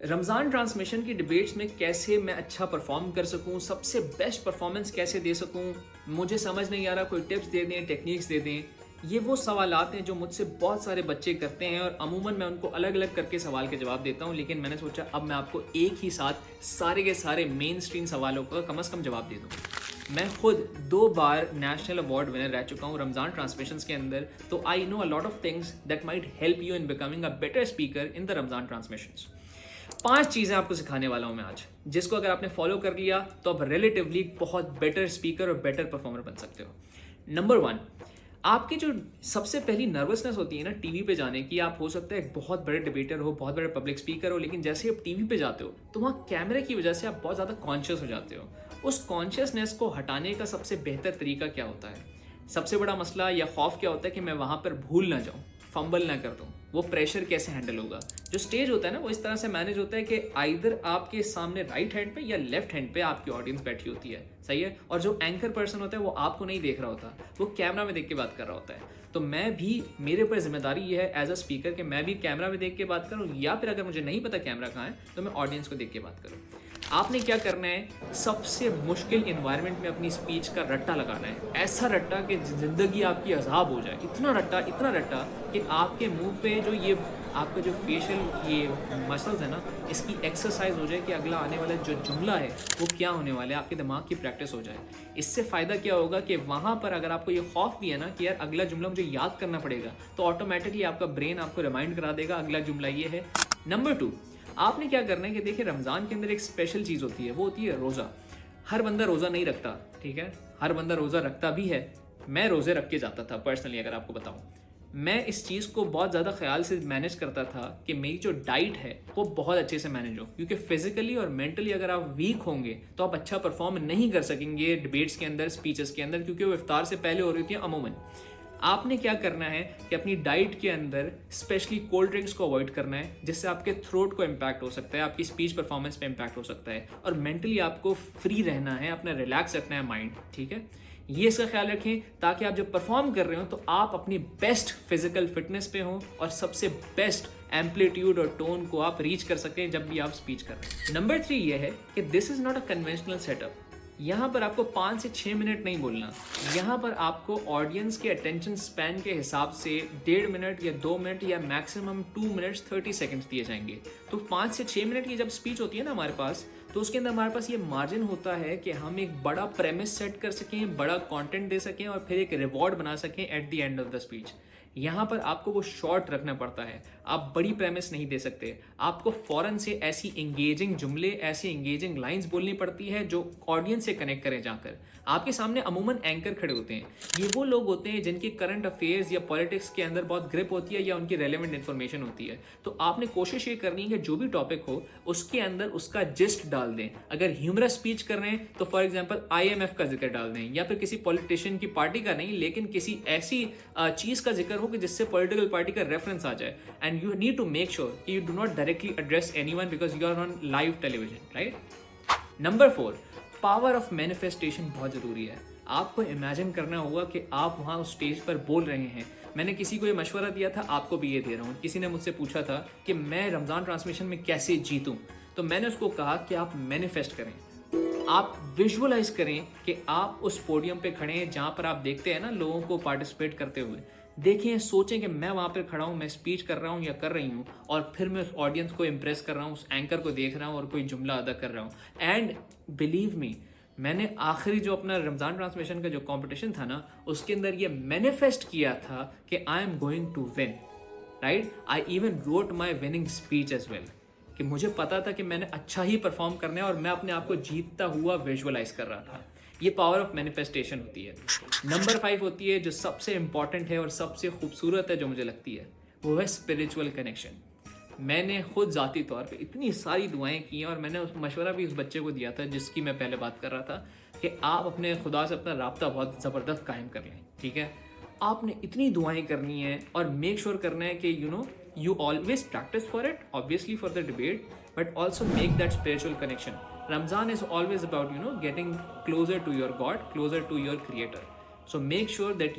Ramzan transmission की debates में कैसे मैं अच्छा परफॉर्म कर सकूं, सबसे बेस्ट परफॉर्मेंस कैसे दे सकूं, मुझे समझ नहीं आ रहा, कोई टिप्स दे दें, टेक्निक्स दे दें। ये वो सवालात हैं जो मुझसे बहुत सारे बच्चे करते हैं और अमूमन मैं उनको अलग अलग करके सवाल के जवाब देता हूं, लेकिन मैंने सोचा अब मैं आपको एक ही साथ सारे के सारे मेन स्ट्रीम सवालों का कम से कम जवाब दे दूँ। मैं खुद 2 बार नेशनल अवार्ड विनर रह चुका हूँ रमज़ान ट्रांसमिशंस के अंदर, तो I know a lot of things that might help you in becoming a better speaker in the Ramzan transmissions. 5 चीज़ें आपको सिखाने वाला हूं मैं आज, जिसको अगर आपने फॉलो कर लिया तो आप रिलेटिवली बहुत बेटर स्पीकर और बेटर परफॉर्मर बन सकते हो। नंबर 1, आपकी जो सबसे पहली नर्वसनेस होती है ना टीवी पे जाने की, आप हो सकता है एक बहुत बड़े डिबेटर हो, बहुत बड़े पब्लिक स्पीकर हो, लेकिन जैसे ही आप टीवी पे जाते हो तो वहाँ कैमरे की वजह से आप बहुत ज़्यादा कॉन्शियस हो जाते हो। उस कॉन्शियसनेस को हटाने का सबसे बेहतर तरीका क्या होता है? सबसे बड़ा मसला या खौफ क्या होता है कि मैं वहाँ पर भूल ना जाऊँ, फंबल ना कर दूँ, वो प्रेशर कैसे हैंडल होगा। जो स्टेज होता है ना वो इस तरह से मैनेज होता है कि आइदर आपके सामने राइट हैंड पे या लेफ्ट हैंड पे आपकी ऑडियंस बैठी होती है, सही है, और जो एंकर पर्सन होता है वो आपको नहीं देख रहा होता, वो कैमरा में देख के बात कर रहा होता है। तो मैं भी, मेरे ऊपर जिम्मेदारी ये है एज अ स्पीकर कि मैं भी कैमरा में देख के बात करूँ, या फिर अगर मुझे नहीं पता कैमरा कहाँ है तो मैं ऑडियंस को देख के बात करूँ। आपने क्या करना है, सबसे मुश्किल इन्वायरमेंट में अपनी स्पीच का रट्टा लगाना है, ऐसा रट्टा कि ज़िंदगी आपकी अजाब हो जाए, इतना रट्टा कि आपके मुंह पे जो ये आपका जो फेशियल ये मसल्स है ना, इसकी एक्सरसाइज हो जाए कि अगला आने वाला जो जुमला है वो क्या होने वाला है, आपके दिमाग की प्रैक्टिस हो जाए। इससे फ़ायदा क्या होगा कि वहाँ पर अगर आपको ये खौफ भी है ना कि यार अगला जुमला मुझे याद करना पड़ेगा, तो ऑटोमेटिकली आपका ब्रेन आपको रिमाइंड करा देगा अगला जुमला ये है। नंबर 2, आपने क्या करना है कि देखिए रमज़ान के अंदर एक स्पेशल चीज़ होती है, वो होती है रोज़ा। हर बंदा रोज़ा नहीं रखता, ठीक है, हर बंदा रोज़ा रखता भी है। मैं रोज़े रख के जाता था पर्सनली, अगर आपको बताऊं, मैं इस चीज़ को बहुत ज़्यादा ख्याल से मैनेज करता था कि मेरी जो डाइट है वो बहुत अच्छे से मैनेज हो, क्योंकि फिजिकली और मेंटली अगर आप वीक होंगे तो आप अच्छा परफॉर्म नहीं कर सकेंगे डिबेट्स के अंदर, स्पीचेस के अंदर, क्योंकि वो इफ्तार से पहले हो रही थी अमूमन। आपने क्या करना है कि अपनी डाइट के अंदर स्पेशली कोल्ड ड्रिंक्स को अवॉइड करना है, जिससे आपके थ्रोट को इम्पैक्ट हो सकता है, आपकी स्पीच परफॉर्मेंस पे इम्पैक्ट हो सकता है, और मेंटली आपको फ्री रहना है, अपना रिलैक्स रखना है माइंड, ठीक है। ये इसका ख्याल रखें ताकि आप जब परफॉर्म कर रहे हो तो आप अपनी बेस्ट फिजिकल फिटनेस पे हो और सबसे बेस्ट एम्पलीट्यूड और टोन को आप रीच कर सकें जब भी आप स्पीच कर रहे हैं। नंबर 3 ये है कि this is not a conventional setup. यहाँ पर आपको 5 से 6 मिनट नहीं बोलना, यहाँ पर आपको ऑडियंस के अटेंशन स्पैन के हिसाब से 1.5 मिनट या 2 मिनट या मैक्सिमम 2 मिनट्स 30 सेकंड्स दिए जाएंगे। तो 5 से 6 मिनट की जब स्पीच होती है ना हमारे पास, तो उसके अंदर हमारे पास ये मार्जिन होता है कि हम एक बड़ा प्रेमिस सेट कर सकें, बड़ा कंटेंट दे सकें और फिर एक रिवॉर्ड बना सकें at the end of the speech. यहाँ पर आपको वो शॉर्ट रखना पड़ता है, आप बड़ी प्रेमिस नहीं दे सकते, आपको फौरन से ऐसी एंगेजिंग जुमले, ऐसी एंगेजिंग लाइंस बोलनी पड़ती है जो ऑडियंस से कनेक्ट करें जाकर। आपके सामने अमूमन एंकर खड़े होते हैं, ये वो लोग होते हैं जिनकी करंट अफेयर्स या पॉलिटिक्स के अंदर बहुत ग्रिप होती है या उनकी रेलेवेंट इन्फॉर्मेशन होती है। तो आपने कोशिश ये करनी है कि जो भी टॉपिक हो उसके अंदर उसका जिस्ट डाल दें। अगर ह्यूमरस स्पीच कर रहे हैं तो फॉर एग्जाम्पल IMF का जिक्र डाल दें, या फिर किसी पॉलिटिशियन की पार्टी का नहीं, लेकिन किसी ऐसी चीज का जिक्र हो कि जिससे पॉलिटिकल पार्टी का रेफरेंस आ जाए। And you need to make sure कि you do not directly address anyone because you are on live television, right. Number 4, power of manifestation बहुत जरूरी है। आपको इमेजिन करना होगा कि आप वहां उस स्टेज पर बोल रहे हैं। मैंने किसी को ये मशवरा दिया था, आपको भी ये दे रहा हूँ। किसी ने मुझसे पूछा था कि मैं रमजान ट्रांसमिशन में कैसे जीतूं, तो मैंने उसको कहा कि आप मैनिफेस्ट करें, आप विजुअलाइज करें कि आप उस पोडियम पे खड़े हैं जहां पर आप देखते हैं ना लोगों को पार्टिसिपेट करते हुए। देखें, सोचें कि मैं वहां पर खड़ा हूं, मैं स्पीच कर रहा हूं या कर रही हूं, और फिर मैं उस ऑडियंस को इम्प्रेस कर रहा हूं, उस एंकर को देख रहा हूं और कोई जुमला अदा कर रहा हूं। एंड बिलीव मी, मैंने आखिरी जो अपना रमजान ट्रांसमिशन का जो कंपटीशन था ना, उसके अंदर ये मैनिफेस्ट किया था कि I am going to win, right. I even wrote my winning speech as well, कि मुझे पता था कि मैंने अच्छा ही परफॉर्म करना है और मैं अपने आप को जीतता हुआ विजुअलाइज कर रहा था। ये पावर ऑफ मैनिफेस्टेशन होती है। नंबर 5 होती है जो सबसे इंपॉर्टेंट है और सबसे खूबसूरत है जो मुझे लगती है, वो है स्पिरिचुअल कनेक्शन। मैंने खुद ज़ाती तौर पे इतनी सारी दुआएं की हैं, और मैंने उस मशवरा भी उस बच्चे को दिया था जिसकी मैं पहले बात कर रहा था कि आप अपने खुदा से अपना राब्ता बहुत ज़बरदस्त कायम कर लें, ठीक है। आपने इतनी दुआएं करनी है और मेक श्योर करना है कि you always practice for it, obviously for the debate, but also make that spiritual connection. Ramzan is always about getting closer to your God, closer to your creator. So make sure that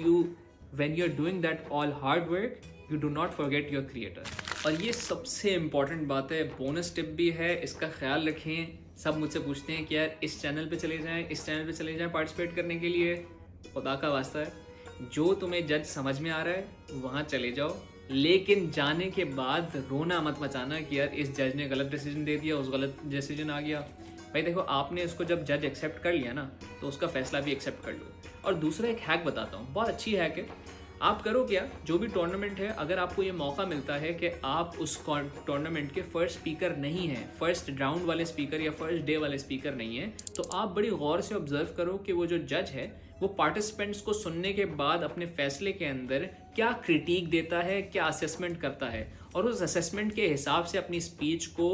when you're doing that all hard work, you do not forget your creator. और ये सबसे important बात है, bonus tip भी है, इसका ख्याल रखें। सब मुझसे पूछते हैं कि यार इस चैनल पे चले जाएं, इस चैनल पे चले जाएं पार्टिसिपेट करने के लिए। खुदा का वास्ता है, जो तुम्हें जज समझ में आ रहा है वहाँ चले जाओ, लेकिन जाने के बाद रोना मत मचाना कि यार इस जज ने गलत डिसीजन दे दिया, उस गलत डिसीजन आ गया। भाई देखो, आपने इसको जब जज एक्सेप्ट कर लिया ना, तो उसका फैसला भी एक्सेप्ट कर लो। और दूसरा एक हैक बताता हूँ, बहुत अच्छी हैक है। आप करो क्या, जो भी टूर्नामेंट है, अगर आपको ये मौका मिलता है कि आप उस टूर्नामेंट के फर्स्ट स्पीकर नहीं हैं, फर्स्ट राउंड वाले स्पीकर या फर्स्ट डे वाले स्पीकर नहीं हैं, तो आप बड़ी गौर से ऑब्जर्व करो कि वो जो जज है वो पार्टिसिपेंट्स को सुनने के बाद अपने फैसले के अंदर क्या क्रिटिक देता है, क्या असेसमेंट करता है, और उस असेसमेंट के हिसाब से अपनी स्पीच को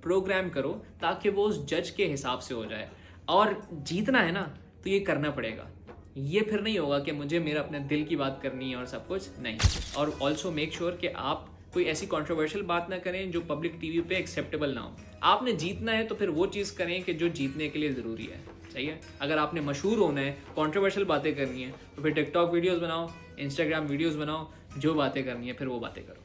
प्रोग्राम करो ताकि वो उस जज के हिसाब से हो जाए। और जीतना है ना, तो ये करना पड़ेगा। ये फिर नहीं होगा कि मुझे मेरा अपने दिल की बात करनी है और सब कुछ नहीं। और ऑल्सो मेक श्योर कि आप कोई ऐसी कंट्रोवर्शियल बात ना करें जो पब्लिक टीवी पे एक्सेप्टेबल ना हो। आपने जीतना है तो फिर वो चीज़ करें कि जो जीतने के लिए ज़रूरी है। सही है। अगर आपने मशहूर होना है, कंट्रोवर्शियल बातें करनी है, तो फिर टिकटॉक वीडियोस बनाओ, इंस्टाग्राम वीडियोस बनाओ, जो बातें करनी है फिर वो बातें करो।